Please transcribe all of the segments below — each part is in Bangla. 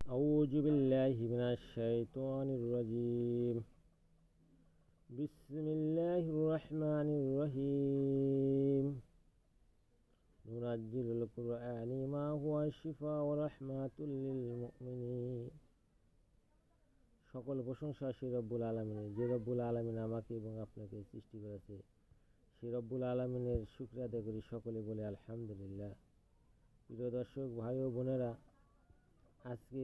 أعوذ بالله من الشيطان الرجيم. بسم الله الرحمن الرحيم. ننزل القرآن ما هو شفاء ورحمة للمؤمنين. সকল প্রশংসা সেই রব্বুল আলামিনের, যে রব্বুল আলামিন আমাকে এবং আপনাকে সৃষ্টি করেছে। সেই রব্বুল আলামিনের শুকরিয়া আদায় করি, সকলে বলে আলহামদুলিল্লাহ। প্রিয় দর্শক ভাই ও বোনেরা, আজকে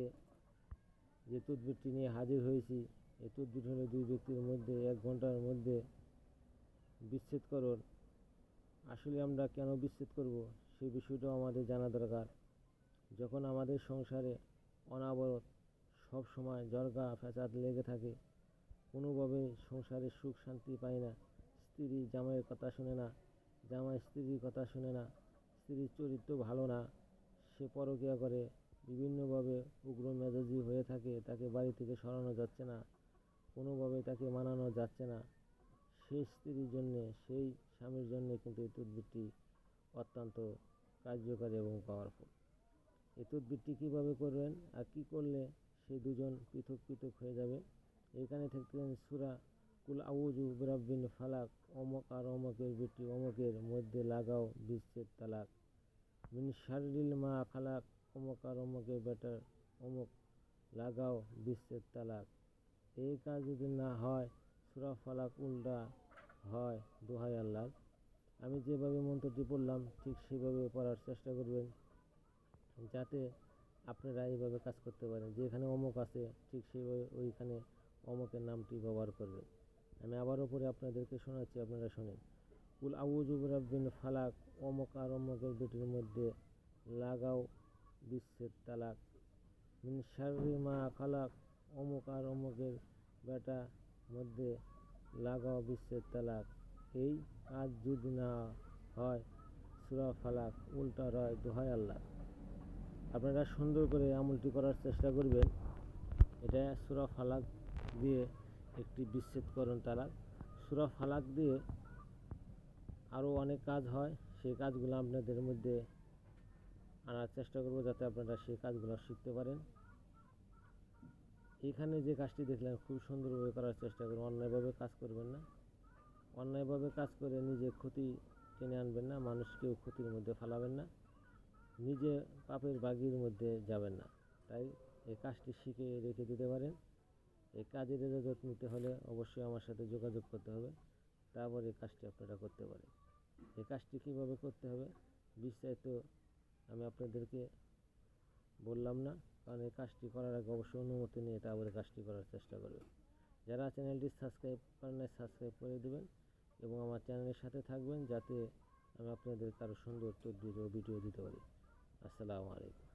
যে তদবিরটি নিয়ে হাজির হয়েছি, এই তদবির হলো দুই ব্যক্তির মধ্যে 1 ঘন্টার মধ্যে বিচ্ছেদকরণ। আসলে আমরা কেন বিচ্ছেদ করব সেই বিষয়টাও আমাদের জানা দরকার। যখন আমাদের সংসারে অনাবরত সব সময় ঝগড়া ফ্যাসাদ লেগে থাকে, কোনোভাবে সংসারে সুখ শান্তি পায় না, স্ত্রী জামাইয়ের কথা শুনে না, জামাই স্ত্রীর কথা শুনে না, স্ত্রীর চরিত্র ভালো না, সে পরকীয়া করে, বিভিন্নভাবে উগ্র মেজাজি হয়ে থাকে, তাকে বাড়ি থেকে সরানো যাচ্ছে না, কোনোভাবে তাকে মানানো যাচ্ছে না, সেই স্ত্রীর জন্যে, সেই স্বামীর জন্যে কিন্তু এই তদবিরটি অত্যন্ত কার্যকারী এবং পাওয়ারফুল। এই তদবিরটি কীভাবে করবেন আর কি করলে সেই দুজন পৃথক পৃথক হয়ে যাবে, এখানে থাকতেন সূরা কুল আউযু বিরাব্বিল ফালাক, অমক আর অমকের বেটি অমকের মধ্যে লাগাও বিচ্ছেদ তালাক, মিন শাররিল মা খালাক, অমক আর অমকের বেটার অমক লাগাও বিচ্ছেদ তালাক। এই কাজ যদি না হয়, সূরা ফালাক উল্টা হয় দোহাই আল্লাহর। আমি যেভাবে মন্ত্রটি পড়লাম ঠিক সেভাবে পড়ার চেষ্টা করবেন, যাতে আপনারা এইভাবে কাজ করতে পারেন। যেখানে অমক আছে ঠিক সেইভাবে ওইখানে অমকের নামটি ব্যবহার করবেন। আমি আবারও পরে আপনাদেরকে শোনাচ্ছি, আপনারা শোনেন। কুল আউযু বিরাব্বিল ফালাক, অমক আর অমকের বেটির মধ্যে লাগাও বিচ্ছেদ তালাক, মিন শাররি মা খালাক, অমুক আর অমুকের বেটা মধ্যে লাগাও বিচ্ছেদ তালাক। এই কাজ যদি না হয়, সূরা ফালাক উল্টা হয় দোহাই আল্লাহ। আপনারা সুন্দর করে আমলটি করার চেষ্টা করবেন। এটা সূরা ফালাক দিয়ে একটি বিচ্ছেদকরণ তালাক। সূরা ফালাক দিয়ে আরও অনেক কাজ হয়, সেই কাজগুলো আপনাদের মধ্যে আনার চেষ্টা করব, যাতে আপনারা সেই কাজগুলো শিখতে পারেন। এখানে যে কাজটি দেখলেন খুব সুন্দরভাবে করার চেষ্টা করুন, অন্যায়ভাবে কাজ করবেন না, অন্যায়ভাবে কাজ করে নিজে ক্ষতি টেনে আনবেন না, মানুষকেও ক্ষতির মধ্যে ফেলাবেন না, নিজে পাপের বাগির মধ্যে যাবেন না। তাই এই কাজটি শিখে রেখে দিতে পারেন। এই কাজের ইজাজত নিতে হলে অবশ্যই আমার সাথে যোগাযোগ করতে হবে, তারপর এই কাজটি আপনারা করতে পারেন। এই কাজটি কীভাবে করতে হবে বিস্তারিত আমি আপনাদেরকে বললাম না, কারণ এই কাজটি করার আগে অবশ্যই অনুমতি নিয়ে তারপরে কাজটি করার চেষ্টা করবেন। যারা চ্যানেলটি সাবস্ক্রাইব করেন নাই সাবস্ক্রাইব করে দেবেন এবং আমার চ্যানেলের সাথে থাকবেন, যাতে আমি আপনাদের আরও সুন্দর তদবির ও ভিডিও দিতে পারি। আসসালামু আলাইকুম।